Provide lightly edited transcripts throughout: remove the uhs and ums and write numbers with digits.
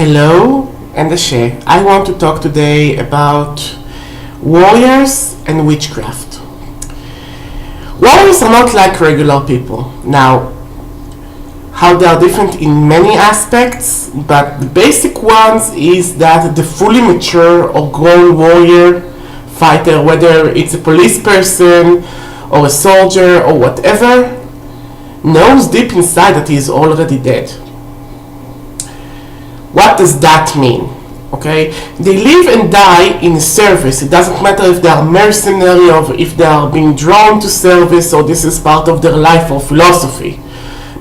Hello and Ashe. I want to talk today about warriors and witchcraft. Warriors are not like regular people. Now, how they are different in many aspects, but the basic ones is that the fully mature or grown warrior fighter, whether it's a police person or a soldier or whatever, knows deep inside that he is already dead. What does that mean? Okay, they live and die in service. It doesn't matter if they are mercenary or if they are being drawn to service or this is part of their life or philosophy.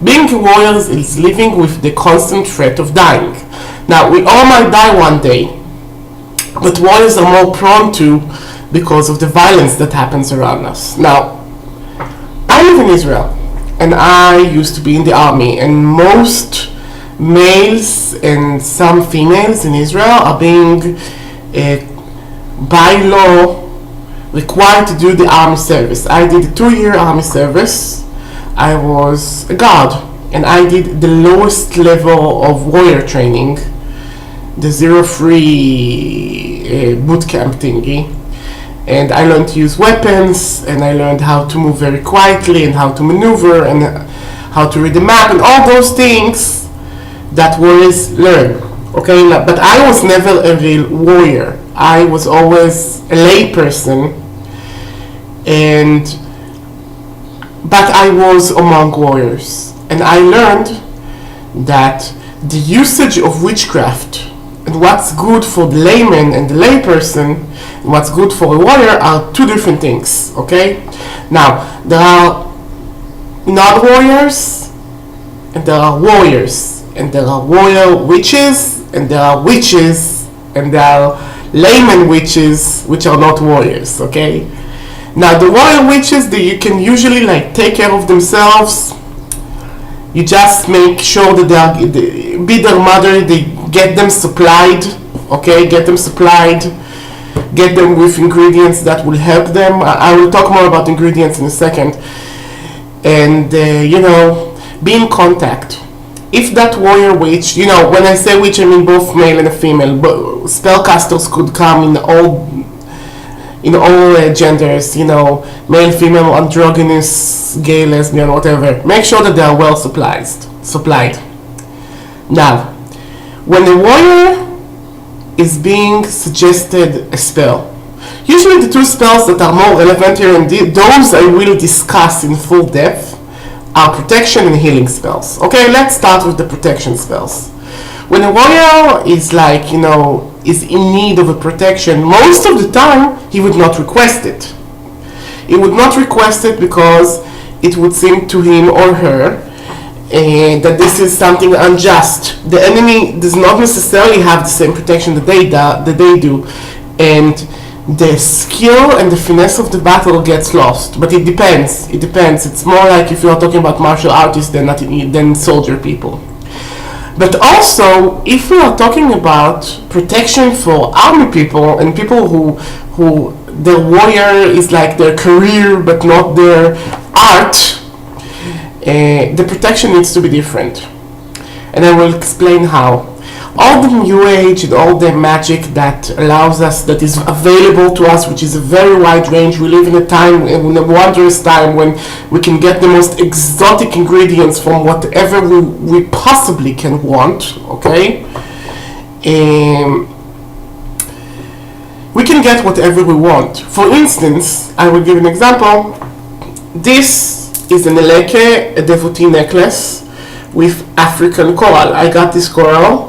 Being a warrior is living with the constant threat of dying. Now, we all might die one day, but warriors are more prone to because of the violence that happens around us. Now, I live in Israel and I used to be in the army, and most males and some females in Israel are being by law required to do the army service. I did a 2-year army service. I was a guard and I did the lowest level of warrior training, the 03 boot camp thingy, and I learned to use weapons, and I learned how to move very quietly and how to maneuver and how to read the map and all those things that warriors learn. Okay, but I was never a real warrior. I was always a lay person, but I was among warriors, and I learned that the usage of witchcraft and what's good for the layman and the layperson and what's good for a warrior are two different things. Okay, now there are non-warriors and there are warriors. And there are warrior witches, and there are witches, and there are layman witches, which are not warriors, okay? Now, the warrior witches, you can usually take care of themselves. You just make sure that they be their mother, they get them supplied, okay? Get them with ingredients that will help them. I will talk more about ingredients in a second. And, be in contact. If that warrior witch, when I say witch, I mean both male and a female. Spellcasters could come in all genders, male, female, androgynous, gay, lesbian, whatever. Make sure that they are well supplied. Now, when a warrior is being suggested a spell, usually the two spells that are more relevant here, and those I will discuss in full depth, are protection and healing spells. Okay, let's start with the protection spells. When a warrior is is in need of a protection, most of the time he would not request it. He would not request it because it would seem to him or her that this is something unjust. The enemy does not necessarily have the same protection that they do, and the skill and the finesse of the battle gets lost. But it depends. It's more like if you are talking about martial artists than soldier people. But also, if we are talking about protection for army people and people who their warrior is like their career but not their art, the protection needs to be different. And I will explain how. All the new age and all the magic that is available to us, which is a very wide range. We live in a wondrous time when we can get the most exotic ingredients from whatever we possibly can want, okay? We can get whatever we want. For instance, I will give an example. This is an eleke, a devotee necklace with African coral. I got this coral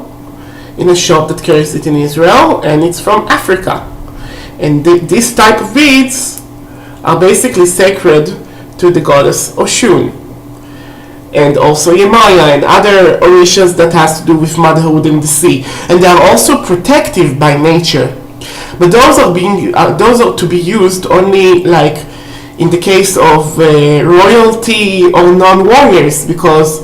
in a shop that carries it in Israel, and it's from Africa. And this type of beads are basically sacred to the goddess Oshun, and also Yemaya and other orishas that has to do with motherhood and the sea. And they are also protective by nature. But those are to be used only in the case of royalty or non-warriors, because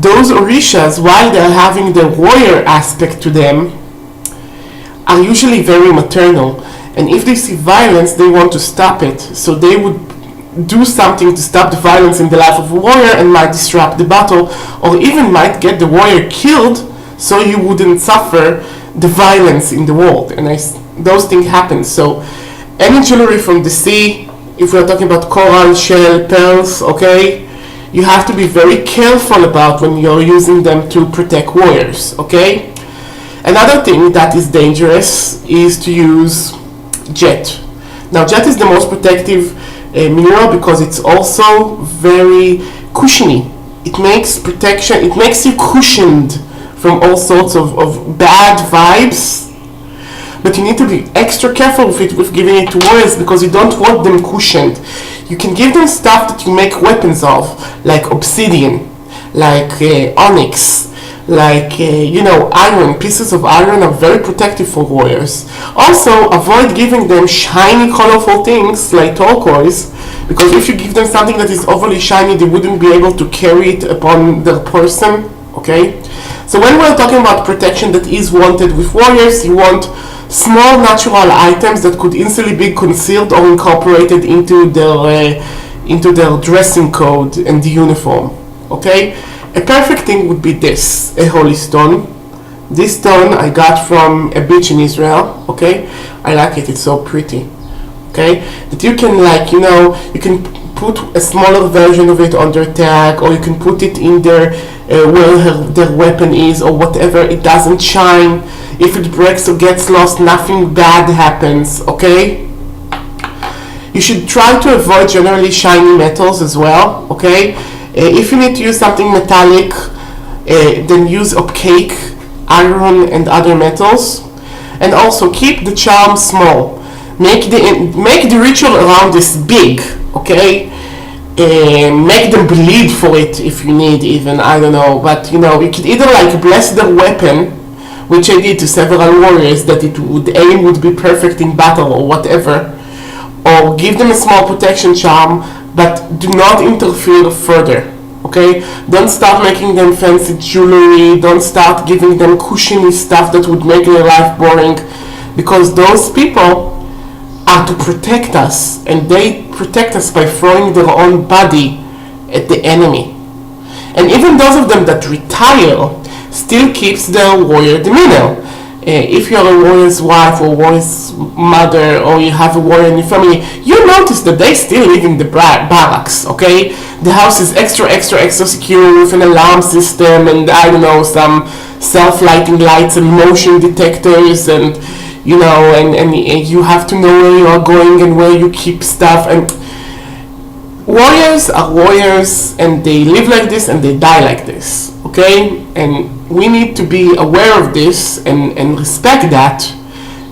those orishas, while they're having the warrior aspect to them, are usually very maternal. And if they see violence, they want to stop it. So they would do something to stop the violence in the life of a warrior and might disrupt the battle, or even might get the warrior killed so you wouldn't suffer the violence in the world. And those things happen. So any jewelry from the sea, if we're talking about coral, shell, pearls, okay, you have to be very careful about when you're using them to protect warriors, okay? Another thing that is dangerous is to use jet. Now, jet is the most protective mineral because it's also very cushiony. It makes protection, it makes you cushioned from all sorts of bad vibes. But you need to be extra careful with giving it to warriors because you don't want them cushioned. You can give them stuff that you make weapons of, like obsidian, like onyx, like iron. Pieces of iron are very protective for warriors. Also, avoid giving them shiny, colorful things like turquoise, because if you give them something that is overly shiny, they wouldn't be able to carry it upon their person. Okay? So when we're talking about protection that is wanted with warriors, you want small natural items that could easily be concealed or incorporated into their dressing code and the uniform. Okay? A perfect thing would be this, a holy stone. This stone I got from a beach in Israel. Okay? I like it, it's so pretty. Okay? That you can you can put a smaller version of it on their tag, or you can put it in their where their weapon is or whatever. It doesn't shine. If it breaks or gets lost, nothing bad happens, okay? You should try to avoid generally shiny metals as well, okay? If you need to use something metallic, then use opaque iron and other metals. And also keep the charm small. Make the ritual around this big, okay? Make them bleed for it if you need, even, I don't know. But you could either bless their weapon, which I did to several warriors, that the aim would be perfect in battle or whatever, or give them a small protection charm, but do not interfere further, okay? Don't start making them fancy jewelry, don't start giving them cushiony stuff that would make their life boring, because those people are to protect us, and they protect us by throwing their own body at the enemy. And even those of them that retire still keeps their warrior demeanor. If you're a warrior's wife or warrior's mother, or you have a warrior in your family, you notice that they still live in the barracks, okay? The house is extra secure with an alarm system and, I don't know, some self-lighting lights and motion detectors, and and you have to know where you are going and where you keep stuff. And warriors are warriors, and they live like this and they die like this, okay? And we need to be aware of this and respect that,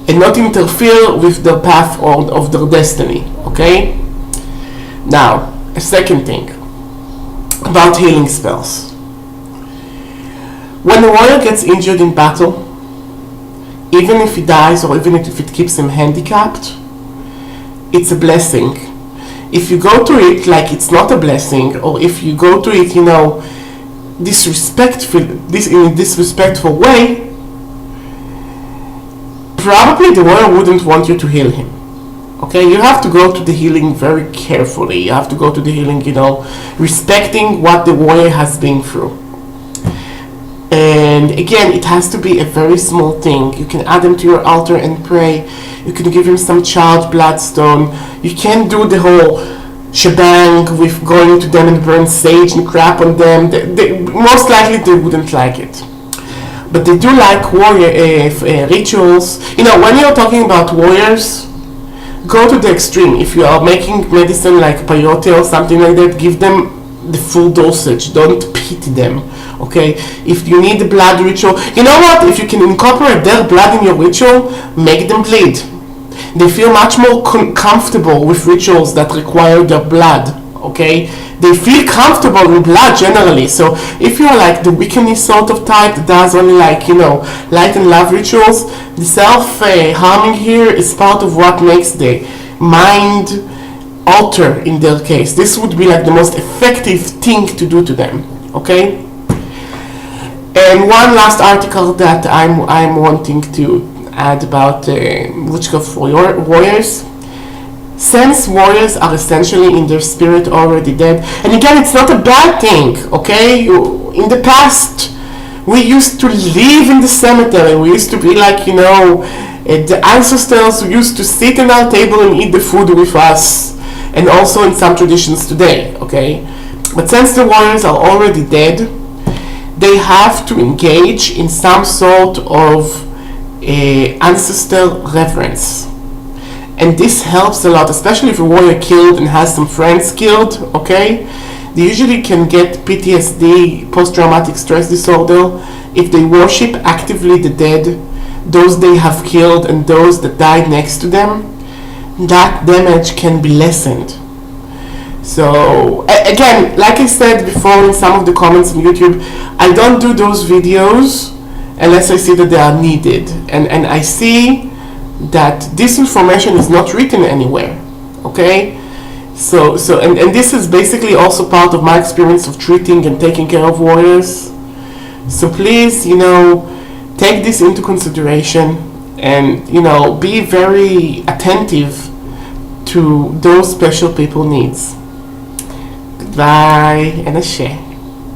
and not interfere with the path of their destiny, okay? Now, a second thing about healing spells. When a warrior gets injured in battle, even if he dies or even if it keeps him handicapped, it's a blessing. If you go to it like it's not a blessing, or if you go to it, in a disrespectful way, probably the warrior wouldn't want you to heal him. Okay, you have to go to the healing very carefully. You have to go to the healing, respecting what the warrior has been through. And again, it has to be a very small thing. You can add them to your altar and pray. You can give him some charged bloodstone. You can't do the whole shebang with going to them and burn sage and crap on them. Most likely they wouldn't like it. But they do like warrior rituals. When you're talking about warriors, go to the extreme. If you are making medicine like peyote or something like that, give them the full dosage. Don't pity them, okay? If you need the blood ritual, you know what? If you can incorporate their blood in your ritual, make them bleed. They feel much more comfortable with rituals that require their blood, okay? They feel comfortable with blood generally. So if you're like the Wiccan sort of type that does only light and love rituals, the self-harming here is part of what makes the mind alter in their case. This would be the most effective thing to do to them, okay? And one last article that I'm wanting to add about witchcraft for warriors. Since warriors are essentially in their spirit already dead, and again, it's not a bad thing, okay? In the past, We used to live in the cemetery. We used to be like, the ancestors used to sit at our table and eat the food with us, and also in some traditions today, okay? But since the warriors are already dead, they have to engage in some sort of ancestor reverence. And this helps a lot, especially if a warrior killed and has some friends killed, okay? They usually can get PTSD, post-traumatic stress disorder, if they worship actively the dead, those they have killed and those that died next to them. That damage can be lessened. So, again, like I said before in some of the comments on YouTube, I don't do those videos unless I see that they are needed. And I see that this information is not written anywhere, okay? So this is basically also part of my experience of treating and taking care of warriors. So please, take this into consideration and, be very attentive to those special people needs. Goodbye and Ashe.